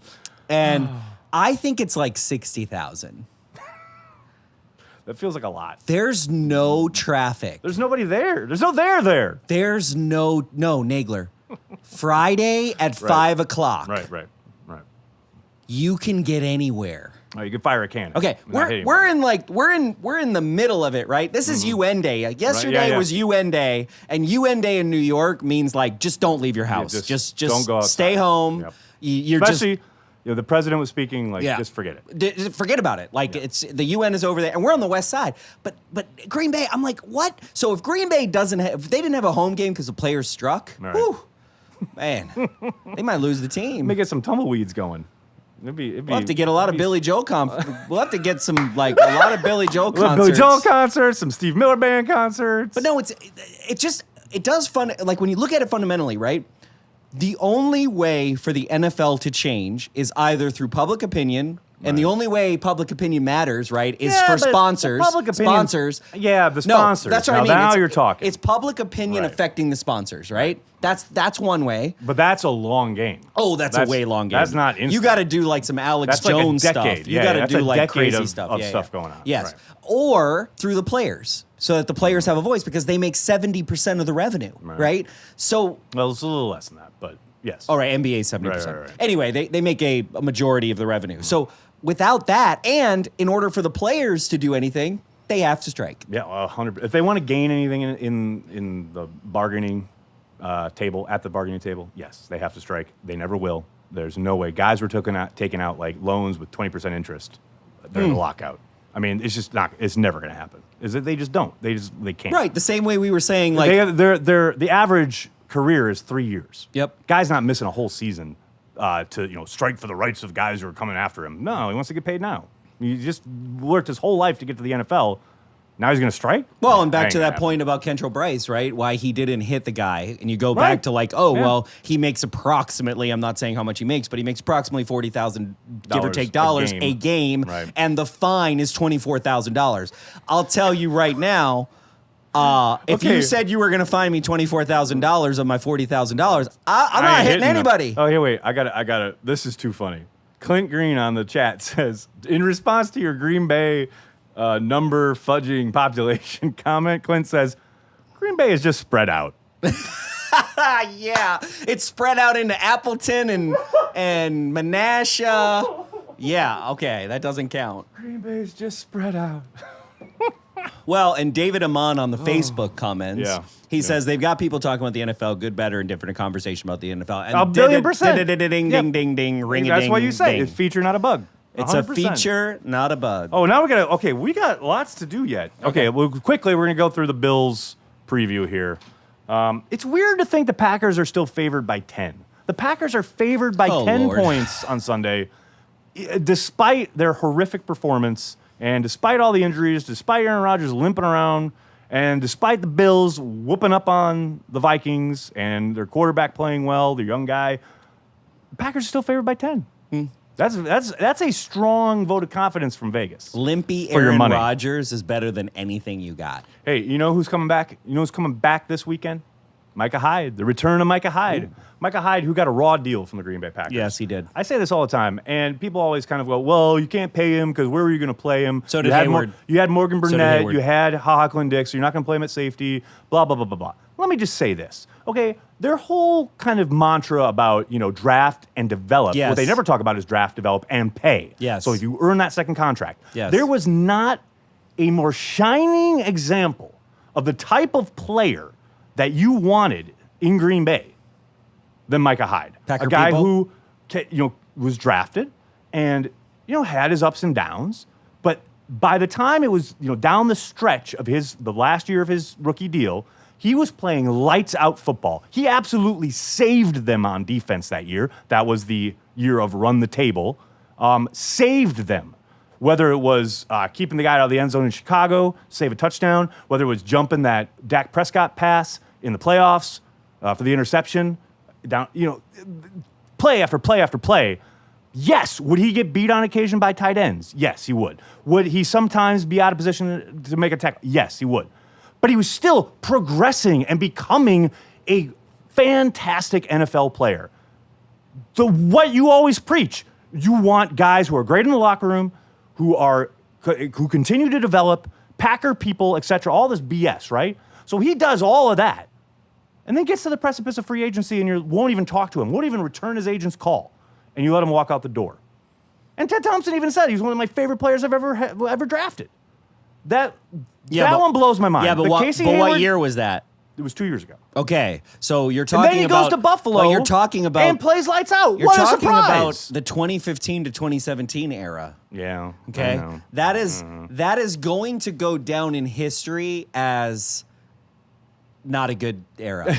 and I think it's like 60,000. That feels like a lot. There's no traffic. There's nobody there. There's no there. There's no Nagler. Friday at 5 o'clock. Right. You can get anywhere. Oh, you can fire a cannon. Okay, Not hitting we're one. in the middle of it, right? This is UN Day. Yesterday yeah. was UN Day, and UN Day in New York means like just don't leave your house. just Just don't go outside. stay home. Yep. You're Especially, the president was speaking. Like, Yeah. just forget it. Forget about it. Like it's the UN is over there, and we're on the west side. But Green Bay, I'm like, what? So if Green Bay if they didn't have a home game because the players struck, Right. whew, man, they might lose the team. Let me get some tumbleweeds going. It'd be, We'll have to get a lot of Billy Joel We'll have to get some a lot of Billy Joel concerts. Billy Joel concerts, some Steve Miller Band concerts. But no, it does fun. Like when you look at it fundamentally, right? The only way for the NFL to change is either through public opinion, and the only way public opinion matters, right, is Yeah, for but sponsors. public opinion- Sponsors. Yeah, the No, sponsors. that's what I mean. Now It's- you're talking. It's public opinion Right. affecting the sponsors, right? That's one way. But that's a long game. Oh, that's a way long game. That's not instant. You got to do like some Alex That's like a Jones decade. stuff. You Yeah, got to that's do a like decade crazy of stuff. stuff going on. Yes. Right. Or through the players, so that the players have a voice because they make 70% of the revenue, right? So, Well, it's a little less than that, but yes. all right, NBA 70%. Right. Anyway, they make a majority of the revenue. So without that, and in order for the players to do anything, they have to strike. Yeah, 100. If they want to gain anything in the bargaining table, at the bargaining table, yes, they have to strike. They never will. There's no way. Guys were taking out like loans with 20% interest during the lockout. I mean, it's just not. It's never going to happen. They just don't. They can't. Right. The same way we were saying, like, the average career is 3 years. Yep. Guy's not missing a whole season to strike for the rights of guys who are coming after him. No, he wants to get paid now. He just worked his whole life to get to the NFL. Now he's going to strike? well, and back to Ain't that gonna point about Kentrell Bryce, right? Why he didn't hit the guy. And you go Right. back to like, well, he makes approximately, I'm not saying how much he makes, but he makes approximately $40,000, give or take, dollars a game. Right. And the fine is $24,000. I'll tell you right now, if Okay. you said you were going to fine me $24,000 of my $40,000, I'm I not ain't hitting him. anybody. Oh, here, wait. I got it. This is too funny. Clint Green on the chat says, in response to your Green Bay number fudging population comment, Clint says, Green Bay is just spread out. Yeah, it's spread out into Appleton and Menasha. Yeah, okay, that doesn't count. Green Bay is just spread out. Well, and David Amon on the Facebook comments, Yeah. he says they've got people talking about the NFL, good, better, and different, a conversation about the NFL. And A billion percent. Ding, Yep. ding, ding, ding, ring a That's ding, what you say. ding. It's feature, not a bug. It's a 100%. feature, not a bug. Oh, now we got lots to do yet. Okay, well, quickly, we're going to go through the Bills preview here. It's weird to think the Packers are still favored by 10. The Packers are favored by 10 Lord. points on Sunday, despite their horrific performance and despite all the injuries, despite Aaron Rodgers limping around, and despite the Bills whooping up on the Vikings and their quarterback playing well, their young guy, the Packers are still favored by 10. That's a strong vote of confidence from Vegas. Limpy for your Aaron money. Rodgers is better than anything you got. Hey, you know who's coming back? You know who's coming back this weekend? Micah Hyde. The return of Micah Hyde. Ooh. Micah Hyde, who got a raw deal from the Green Bay Packers. Yes, he did. I say this all the time, and people always kind of go, well, you can't pay him because where were you going to play him? So did you had Hayward. You had Morgan So did Burnett. Hayward. You had Ha Dick, so you're not going to play him at safety, blah, blah, blah, blah, blah. Let me just say this, okay? Their whole kind of mantra about, draft and develop, Yes. what they never talk about is draft, develop, and pay. Yes. So if you earn that second contract. Yes. There was not a more shining example of the type of player that you wanted in Green Bay than Micah Hyde. Packer a guy people? who was drafted and had his ups and downs, but by the time it was down the stretch of the last year of his rookie deal, he was playing lights out football. He absolutely saved them on defense that year. That was the year of run the table. Saved them. Whether it was keeping the guy out of the end zone in Chicago, save a touchdown, whether it was jumping that Dak Prescott pass in the playoffs for the interception, play after play after play. Yes, would he get beat on occasion by tight ends? Yes, he would. Would he sometimes be out of position to make a tackle? Yes, he would. But he was still progressing and becoming a fantastic NFL player. What you always preach, you want guys who are great in the locker room, who continue to develop, Packer people, etc., all this BS, right? So he does all of that and then gets to the precipice of free agency and you won't even talk to him, won't even return his agent's call, and you let him walk out the door. And Ted Thompson even said he's one of my favorite players I've ever drafted. That one blows my mind. Yeah, but what year was that? It was 2 years ago. Okay, so you're And talking then he about goes to Buffalo. But you're talking about and plays lights out. You're What a talking about surprise! the 2015 to 2017 era. Yeah. Okay, I know. that is going to go down in history as not a good era.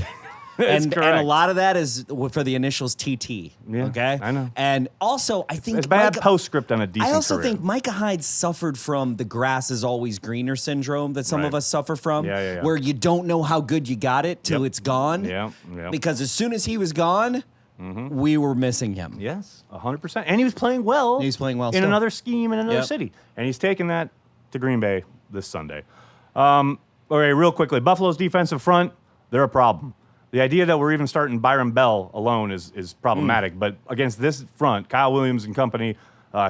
And a correct. lot of that is for the initials TT. Yeah, Okay, I know. And also, I think It's bad Micah- postscript on a decent I also career. think Micah Hyde suffered from the grass is always greener syndrome that some of Right. us suffer from, Yeah. where you don't know how good you got it till Yep. it's gone. Yep. Because as soon as he was gone, we were missing him. Yes, 100%. And he was playing well. He was playing well in still. another scheme in another Yep. city. And he's taking that to Green Bay this Sunday. Okay, real quickly. Buffalo's defensive front, they're a problem. The idea that we're even starting Byron Bell alone is problematic. But against this front, Kyle Williams and company,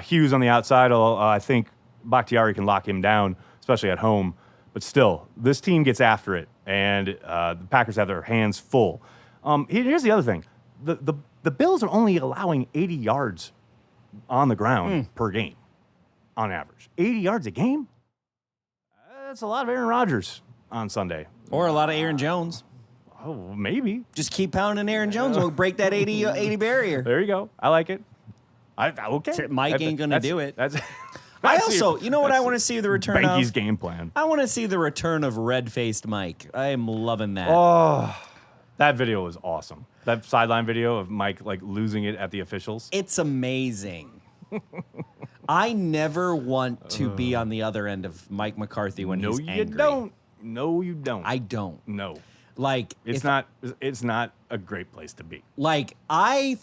Hughes on the outside, I think Bakhtiari can lock him down, especially at home. But still, this team gets after it, and the Packers have their hands full. Here's the other thing. The Bills are only allowing 80 yards on the ground per game, on average. 80 yards a game? That's a lot of Aaron Rodgers on Sunday. Or a lot of Aaron Jones. Oh, maybe. Just keep pounding Aaron Jones and we'll break that 80 barrier. There you go. I like it. Okay. Mike ain't gonna do it. That's I also, you know what I want to see the return Behnke's of? game plan. I want to see the return of red-faced Mike. I am loving that. Oh, that video was awesome. That sideline video of Mike like losing it at the officials. It's amazing. I never want to be on the other end of Mike McCarthy when No, he's you angry. don't. No, you don't. I don't. No. Like It's not a great place to be. Like I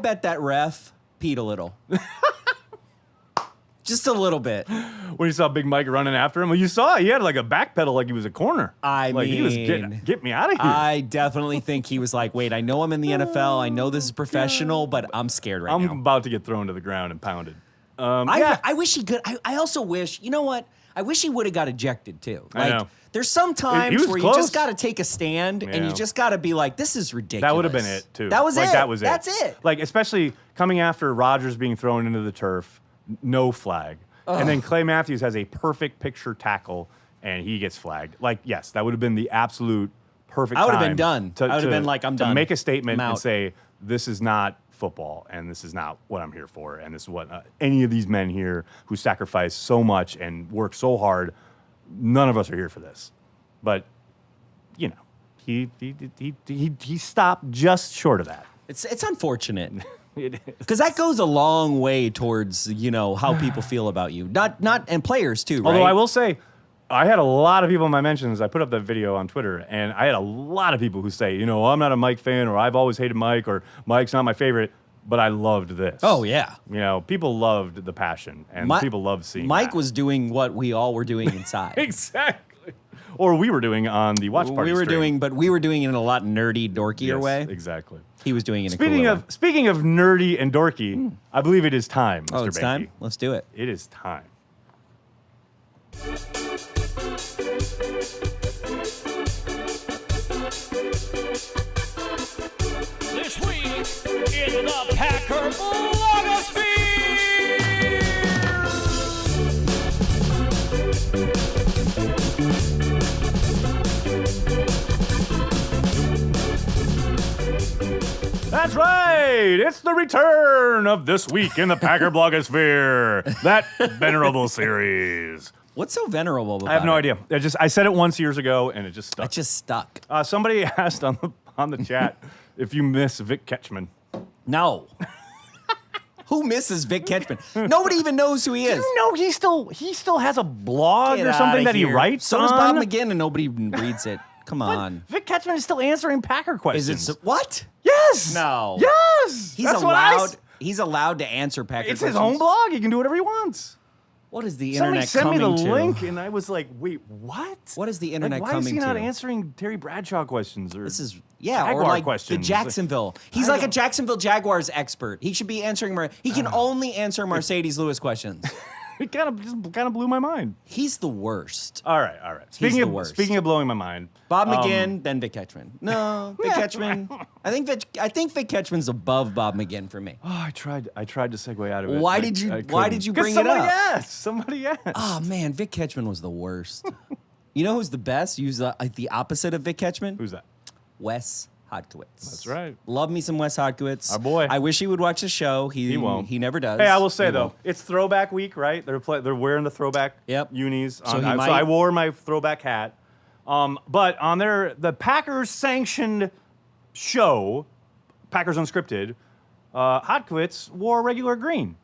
bet that ref peed a little. Just a little bit. When you saw Big Mike running after him, well, you saw he had like a backpedal like he was a corner. He was get me out of here. I definitely think he was like, wait, I know I'm in the NFL. I know this is professional, but I'm scared right I'm now. about to get thrown to the ground and pounded. I wish he could. I also wish, you know what? I wish he would have got ejected too. I know. There's some times was where close. you just got to take a stand and Yeah. you just got to be like, this is ridiculous. That would have been it too. That was like, it. That was it. That's it. Like especially coming after Rodgers being thrown into the turf, no flag, and then Clay Matthews has a perfect picture tackle and he gets flagged. Like yes, that would have been the absolute perfect. I would have time been done. To, I would have been like, I'm to done. make a statement I'm and out. say this is not football and this is not what I'm here for and this is what any of these men here who sacrifice so much and work so hard. None of us are here for this, but you know, he stopped just short of that. It's unfortunate. It is. Because that goes a long way towards, how people feel about you. And players too, right? Although I will say, I had a lot of people in my mentions. I put up that video on Twitter, and I had a lot of people who say, I'm not a Mike fan, or I've always hated Mike, or Mike's not my favorite, but I loved this. Oh, yeah. People loved the passion, and people loved seeing Mike that. was doing what we all were doing inside. Exactly. Or we were doing on the watch party we were stream. doing it in a lot nerdy, dorkier Yes, way. Exactly. He was doing it in a cooler way. Speaking of nerdy and dorky, I believe it is time, Mr. Oh, it's Behnke. time? Let's do it. It is time. This week in the Packer blogosphere. That's right. It's the return of This Week in the Packer blogosphere, that venerable series. What's so venerable about it? I have no idea. I said it once years ago, and it just stuck. It just stuck. Somebody asked on the chat if you miss Vic Ketchman. No. Who misses Vic Ketchman? Nobody even knows who he is. No, he still has a blog Get or something outta that he here. writes. So does Bob on. McGinn, and nobody even reads it. Come on. Vic Ketchman is still answering Packer Is questions. it what? Yes. No. Yes. He's That's what I allowed. He's allowed to answer Packer It's questions. his own blog. He can do whatever he wants. What is the Somebody internet sent me coming the to? link, and I was like, "Wait, what? What is the internet why coming is he not to? answering Terry Bradshaw questions or This is or Jaguar like questions? the Jacksonville. He's I like a don't- Jacksonville Jaguars expert. He should be answering. He can only answer Mercedes Lewis questions. It kind of blew my mind. He's the worst. All right. He's the worst. Speaking of blowing my mind, Bob McGinn, then Vic Ketchman. No, Vic Ketchman. I think Vic Ketchman's above Bob McGinn for me. I tried to segue out of it. Why did you bring it up? Somebody asked. Oh man, Vic Ketchman was the worst. You know who's the best? Who's the opposite of Vic Ketchman? Who's that? Wes Hodkiewicz. That's right. Love me some Wes Hodkiewicz. Our boy. I wish he would watch the show. He won't. He never does. Hey, I will say He though, won't. it's Throwback Week, right? They're wearing the throwback unis. So he might- so I wore my throwback hat. But on the Packers sanctioned show, Packers Unscripted, Hodkiewicz wore regular green,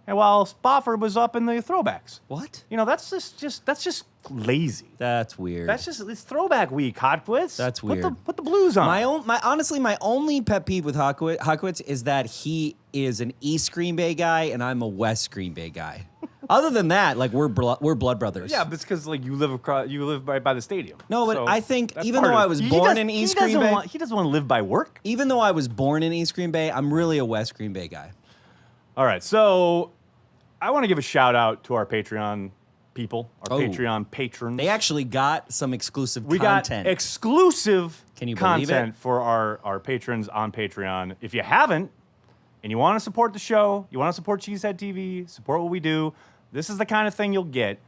and while Spofford was up in the throwbacks. What? You know, that's just lazy. That's weird. It's Throwback Week, Hodkiewicz. That's weird. Put the blues on. My only pet peeve with Hodkiewicz is that he is an East Green Bay guy and I'm a West Green Bay guy. Other than that, like we're blood brothers. Yeah, but it's because like you live right by the stadium. No, but So I think that's even part though of I it. was He born does- in he East doesn't Green Bay- want- he doesn't want to live by work. Even though I was born in East Green Bay, I'm really a West Green Bay guy. All right, so I want to give a shout out to our Patreon people, our Oh. Patreon patrons. They actually got some exclusive we content. got exclusive Can you believe content it? for our patrons on Patreon. If you haven't, and you want to support the show, you want to support Cheesehead TV, support what we do, this is the kind of thing you'll get.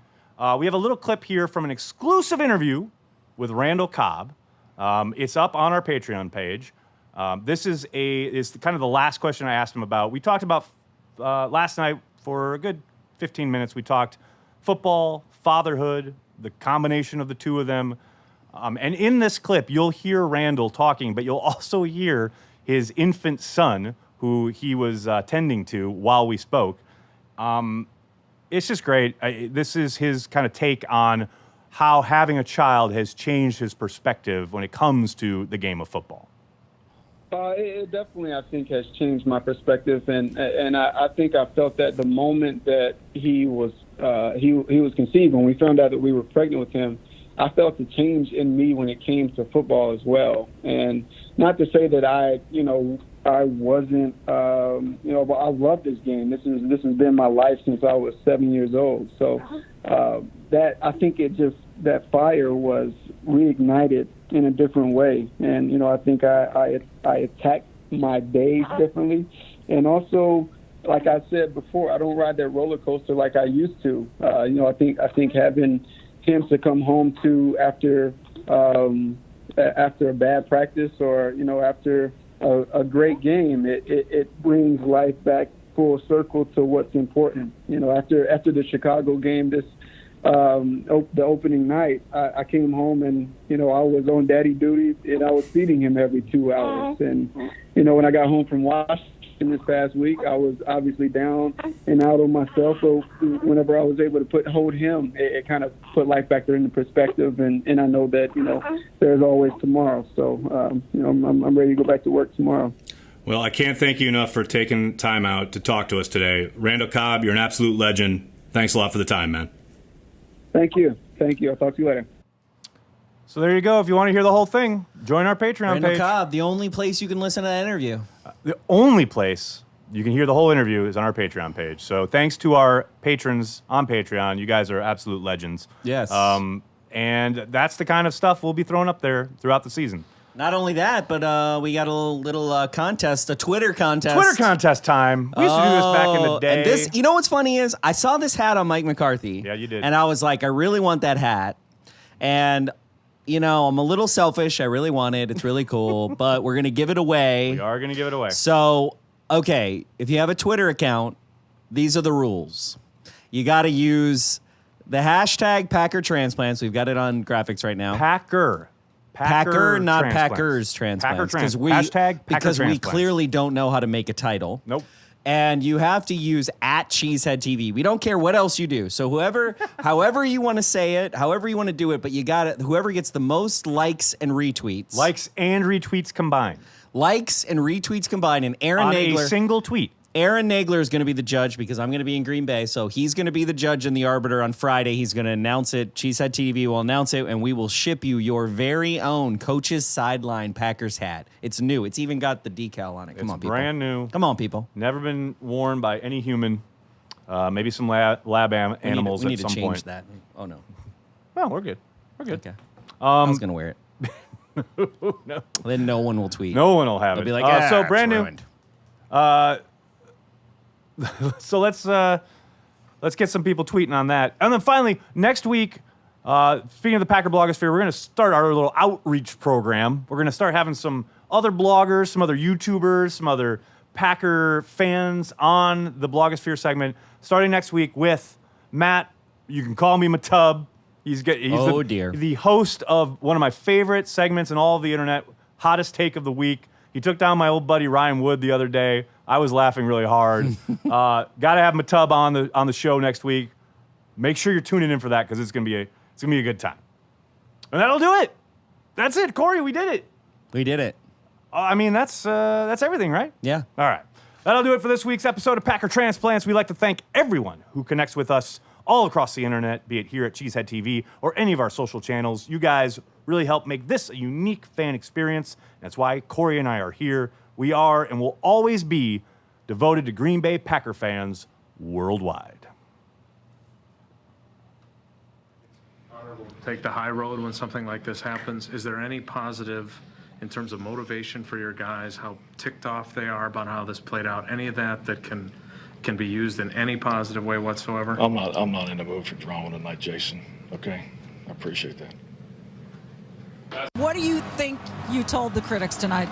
We have a little clip here from an exclusive interview with Randall Cobb. It's up on our Patreon page. This is kind of the last question I asked him about. We talked about last night for a good 15 minutes. We talked football, fatherhood, the combination of the two of them. And in this clip, you'll hear Randall talking, but you'll also hear his infant son, who he was tending to while we spoke. It's just great. This is his kind of take on how having a child has changed his perspective when it comes to the game of football. It definitely, I think, has changed my perspective, and I think I felt that the moment that he was conceived, when we found out that we were pregnant with him, I felt the change in me when it came to football as well. And not to say that I wasn't, but I love this game. This has been my life since I was 7 years old. So that I think that fire was reignited in a different way. And, I think I attacked my days differently. And also, like I said before, I don't ride that roller coaster like I used to. I think having him to come home to after a bad practice or, after a great game, it brings life back full circle to what's important. After the Chicago game, the opening night, I came home and, I was on daddy duty and I was feeding him every 2 hours. And, when I got home from Washington this past week, I was obviously down and out on myself. So whenever I was able to hold him, it kind of put life back there into perspective. And I know that, there's always tomorrow. So, I'm ready to go back to work tomorrow. Well, I can't thank you enough for taking time out to talk to us today. Randall Cobb, you're an absolute legend. Thanks a lot for the time, man. Thank you. I'll talk to you later. So there you go. If you want to hear the whole thing, join our Patreon Randall page. Cobb, the only place you can listen to that interview. The only place you can hear the whole interview is on our Patreon page. So thanks to our patrons on Patreon. You guys are absolute legends. Yes. And that's the kind of stuff we'll be throwing up there throughout the season. Not only that, but we got a little contest, a Twitter contest. Twitter contest time. We used to do this back in the day. And this, you know what's funny is I saw this hat on Mike McCarthy. Yeah, you did. And I was like, I really want that hat. And, I'm a little selfish. I really want it. It's really cool. But we're going to give it away. We are going to give it away. So, okay, if you have a Twitter account, these are the rules. You got to use the hashtag Packer Transplants. We've got it on graphics right now. Packer, not transplants. Packers Transplants. Packer Hashtag Packer because we Transplants. clearly don't know how to make a title. Nope. And you have to use @Cheesehead TV. We don't care what else you do. So however you want to say it, however you want to do it, but you got it. Whoever gets the most likes and retweets. Likes and retweets combined. Likes and retweets combined. And Aaron On Nagler. a single tweet. Aaron Nagler is going to be the judge because I'm going to be in Green Bay. So he's going to be the judge and the arbiter on Friday. He's going to announce it. Cheesehead TV will announce it, and we will ship you your very own Coach's Sideline Packers hat. It's new. It's even got the decal on it. Come on, people. Brand new. Come on, people. Never been worn by any human. maybe some lab animals we need at some to change point. that. Oh no. No, we're good. We're good. Okay. I was gonna wear it. No. Then no one will tweet. No one will have They'll it. be like, so it's brand new. ruined. So let's get some people tweeting on that. And then finally, next week, speaking of the Packer blogosphere, we're going to start our little outreach program. We're going to start having some other bloggers, some other YouTubers, some other Packer fans on the blogosphere segment starting next week with Matt. You can call me Matub. He's the host of one of my favorite segments in all of the internet, Hottest Take of the Week. He took down my old buddy Ryan Wood the other day. I was laughing really hard. Got to have Matub on the show next week. Make sure you're tuning in for that because it's gonna be a good time. And that'll do it. That's it, Corey. We did it. We did it. I mean, that's everything, right? Yeah. All right. That'll do it for this week's episode of Packer Transplants. We'd like to thank everyone who connects with us all across the internet, be it here at Cheesehead TV or any of our social channels. You guys really help make this a unique fan experience. That's why Corey and I are here. We are and will always be devoted to Green Bay Packer fans worldwide. Take the high road when something like this happens. Is there any positive in terms of motivation for your guys, how ticked off they are about how this played out? Any of that can be used in any positive way whatsoever? I'm not in the mood for drama tonight, Jason. Okay? I appreciate that. What do you think you told the critics tonight?